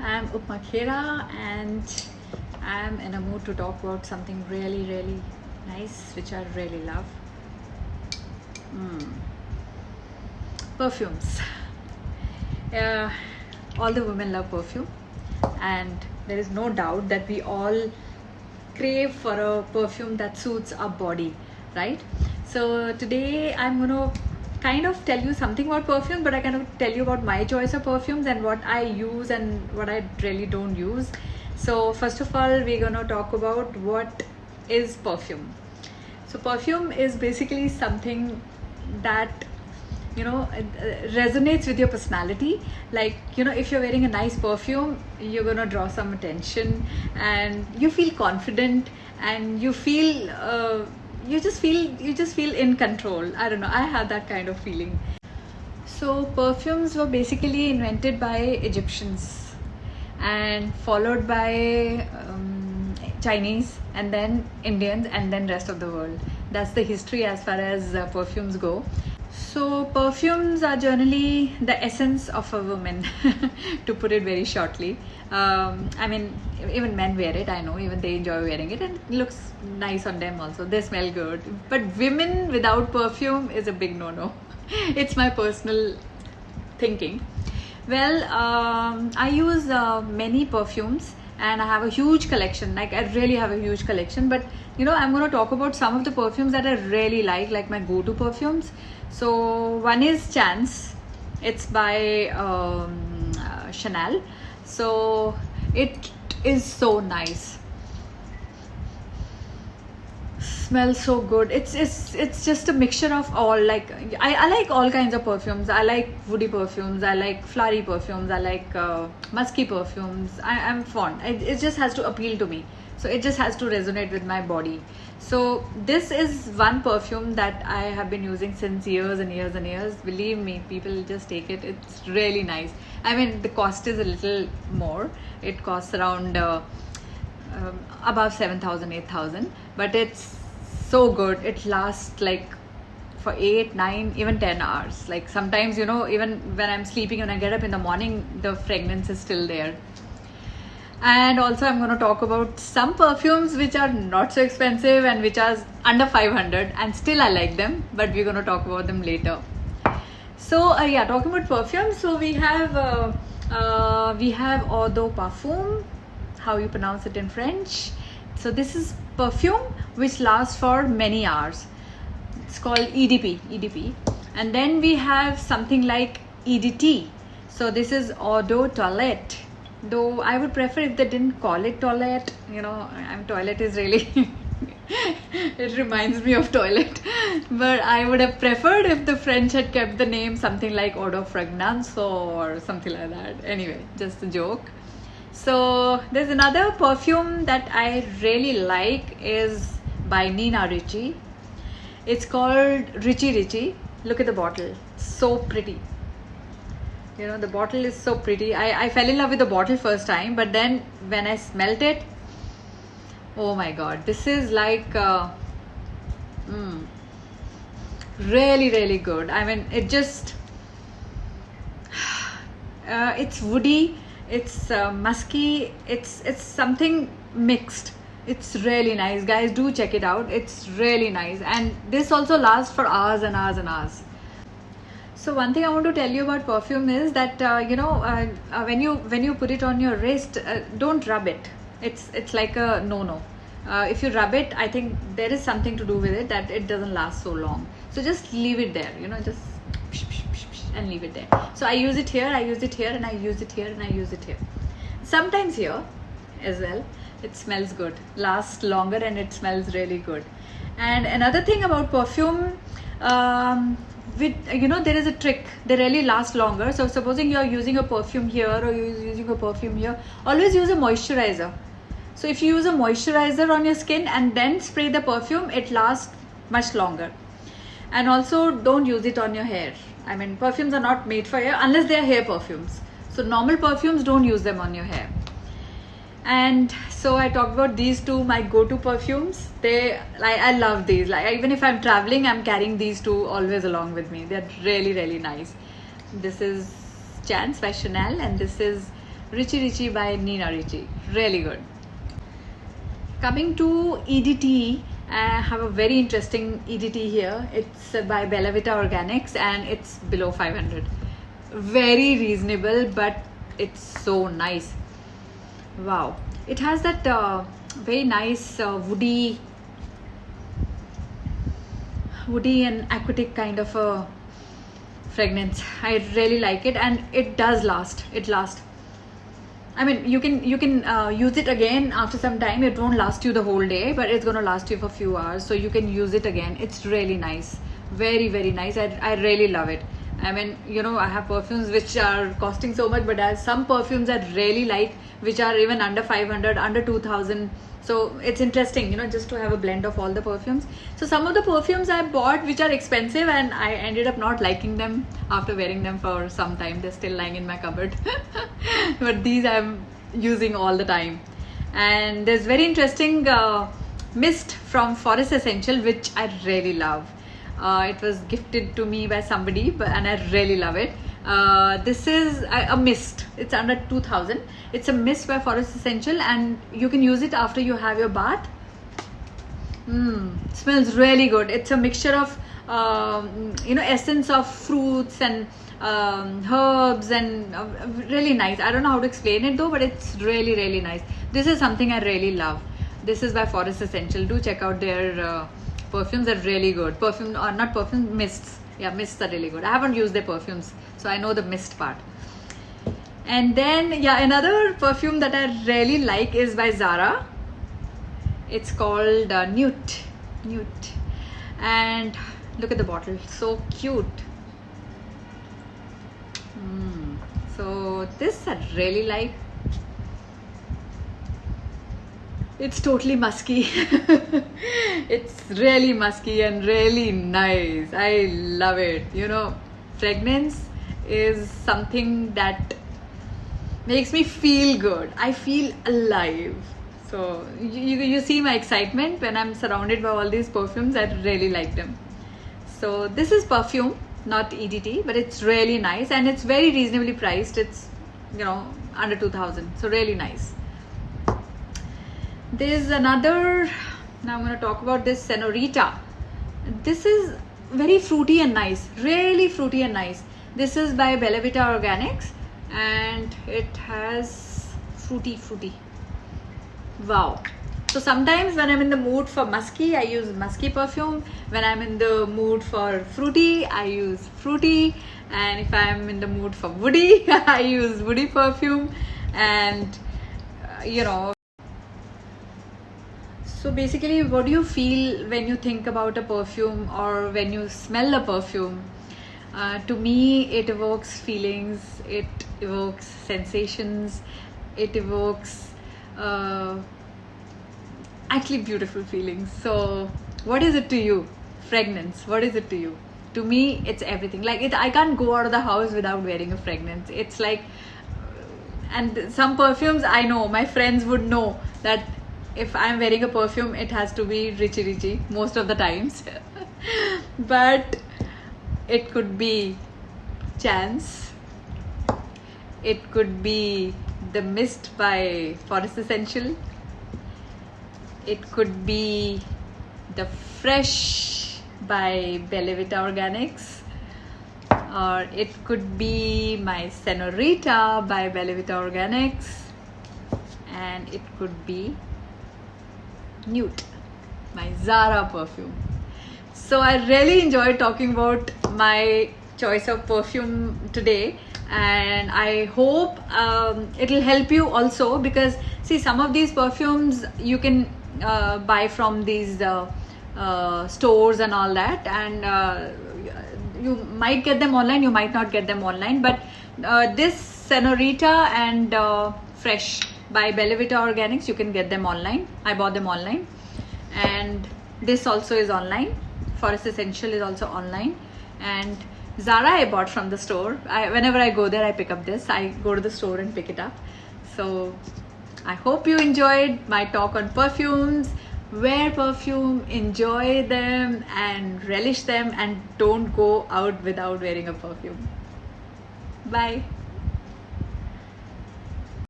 I'm Upma Khera and I'm in a mood to talk about something really nice, which I really love. Perfumes. Uh, all the women love perfume, and there is no doubt that we all crave for a perfume that suits our body, right? So today I'm going to kind of tell you something about perfume, but I kind of tell you about my choice of perfumes and what I use and what I really don't use. So first of all, we're going to talk about what is perfume. So perfume is basically something that resonates with your personality. Like, if you're wearing a nice perfume, you're gonna draw some attention and you feel confident and you feel you just feel in control. I don't know, I have that kind of feeling. So perfumes were basically invented by Egyptians and followed by Chinese, and then Indians, and then rest of the world. That's the history as far as perfumes go. So perfumes are generally the essence of a woman, to put it very shortly. I mean, even men wear it, I know, even they enjoy wearing it and it looks nice on them also. They smell good. But women without perfume is a big no-no. It's my personal thinking. Well, I use many perfumes and I have a huge collection. Like, I really have a huge collection, but I'm going to talk about some of the perfumes that I really like my go-to perfumes. So one is Chance. It's by Chanel. So it is so nice. Smells so good. It's just a mixture of all. Like, I like all kinds of perfumes. I like woody perfumes, I like flowery perfumes, I like musky perfumes. I'm fond. It just has to appeal to me, so it just has to resonate with my body. So this is one perfume that I have been using since years and years and years. Believe me, people just take it. It's really nice. I mean, the cost is a little more. It costs around above 7,000, 8,000, but it's so good. It lasts like for 8, 9, even 10 hours. Like, sometimes, even when I'm sleeping and I get up in the morning, the fragrance is still there. And also I'm going to talk about some perfumes which are not so expensive and which are under 500, and still I like them, but we're going to talk about them later. So talking about perfumes, so we have Eau de Parfum, how you pronounce it in French. So this is perfume which lasts for many hours. It's called EDP. And then we have something like EDT. So this is Eau de Toilette. Though I would prefer if they didn't call it toilette. Toilet is really it reminds me of toilet, but I would have preferred if the French had kept the name something like Eau de Fragrance or something like that. Anyway, just a joke. So there's another perfume that I really like, is by Nina Ricci. It's called Ricci Ricci. Look at the bottle, so pretty. The bottle is so pretty. I fell in love with the bottle first time, but then when I smelt it, oh my god, this is like really good. I mean, it just it's woody, it's musky, it's something mixed. It's really nice, guys. Do check it out. It's really nice, and this also lasts for hours and hours and hours. So one thing I want to tell you about perfume is that when you put it on your wrist, don't rub it. It's like a no-no. If you rub it, I think there is something to do with it that it doesn't last so long. So just leave it there. Just and leave it there. So I use it here, I use it here, and I use it here, and I use it here. Sometimes here as well. It smells good, lasts longer, and it smells really good. And another thing about perfume, there is a trick. They really last longer. So supposing you're using a perfume here or you're using a perfume here, always use a moisturizer. So if you use a moisturizer on your skin and then spray the perfume, it lasts much longer. And also, don't use it on your hair. I mean, perfumes are not made for hair unless they are hair perfumes. So normal perfumes, don't use them on your hair. And so I talked about these two, my go-to perfumes. I love these. Like, even if I'm traveling, I'm carrying these two always along with me. They're really nice. This is Chance by Chanel, and this is Richie Richie by Nina Ricci. Really good. Coming to EDT, I have a very interesting EDT here. It's by Bella Vita Organics and it's below 500. Very reasonable, but it's so nice. Wow. It has that very nice woody and aquatic kind of a fragrance. I really like it, and it does last. It lasts. I mean, you can use it again after some time. It won't last you the whole day, but it's gonna last you for a few hours. So you can use it again. It's really nice, very nice. I really love it. I mean, I have perfumes which are costing so much, but there's some perfumes I really like, which are even under 500, under 2000. So it's interesting, just to have a blend of all the perfumes. So some of the perfumes I bought which are expensive, and I ended up not liking them after wearing them for some time. They're still lying in my cupboard. But these I'm using all the time. And there's very interesting mist from Forest Essential, which I really love. It was gifted to me by somebody, and I really love it. This is a mist. It's under 2000. It's a mist by Forest Essential, and you can use it after you have your bath. Smells really good. It's a mixture of essence of fruits and herbs, and really nice. I don't know how to explain it though, but it's really nice. This is something I really love. This is by Forest Essential. Do check out their perfumes. Are really good. Not perfume, mists. Yeah, mists are really good. I haven't used their perfumes, so I know the mist part. And then, another perfume that I really like is by Zara. It's called Nude. And look at the bottle, so cute. So this I really like. It's totally musky. It's really musky and really nice. I love it. Fragrance is something that makes me feel good. I feel alive. So you see my excitement when I'm surrounded by all these perfumes. I really like them. So this is perfume, not EDT, but it's really nice, and it's very reasonably priced. It's under 2000. So really nice. There's another. Now I'm going to talk about this Senorita. This is very fruity and nice. Really fruity and nice. This is by Bella Vita Organics, and it has fruity. Wow. So sometimes when I'm in the mood for musky, I use musky perfume. When I'm in the mood for fruity, I use fruity. And if I'm in the mood for woody, I use woody perfume. And so basically, what do you feel when you think about a perfume or when you smell a perfume? To me, it evokes feelings, it evokes sensations, it evokes actually beautiful feelings. So what is it to you? Fragrance, what is it to you? To me, it's everything. I can't go out of the house without wearing a fragrance. It's like, and some perfumes, I know my friends would know that if I'm wearing a perfume, it has to be Richie Richie most of the times. But it could be Chance. It could be the Mist by Forest Essential. It could be the Fresh by Bella Vita Organics. Or it could be my Senorita by Bella Vita Organics. And it could be Nude, my Zara perfume. So I really enjoyed talking about my choice of perfume today, and I hope it'll help you also, because see, some of these perfumes you can buy from these stores and all that, and you might get them online, you might not get them online, but this Senorita and Fresh by Bella Vita Organics, you can get them online. I bought them online, and this also is online. Forest Essential is also online, and Zara I bought from the store. Whenever I go there, I pick up this. I go to the store and pick it up. So I hope you enjoyed my talk on perfumes. Wear perfume, enjoy them and relish them, and don't go out without wearing a perfume. Bye.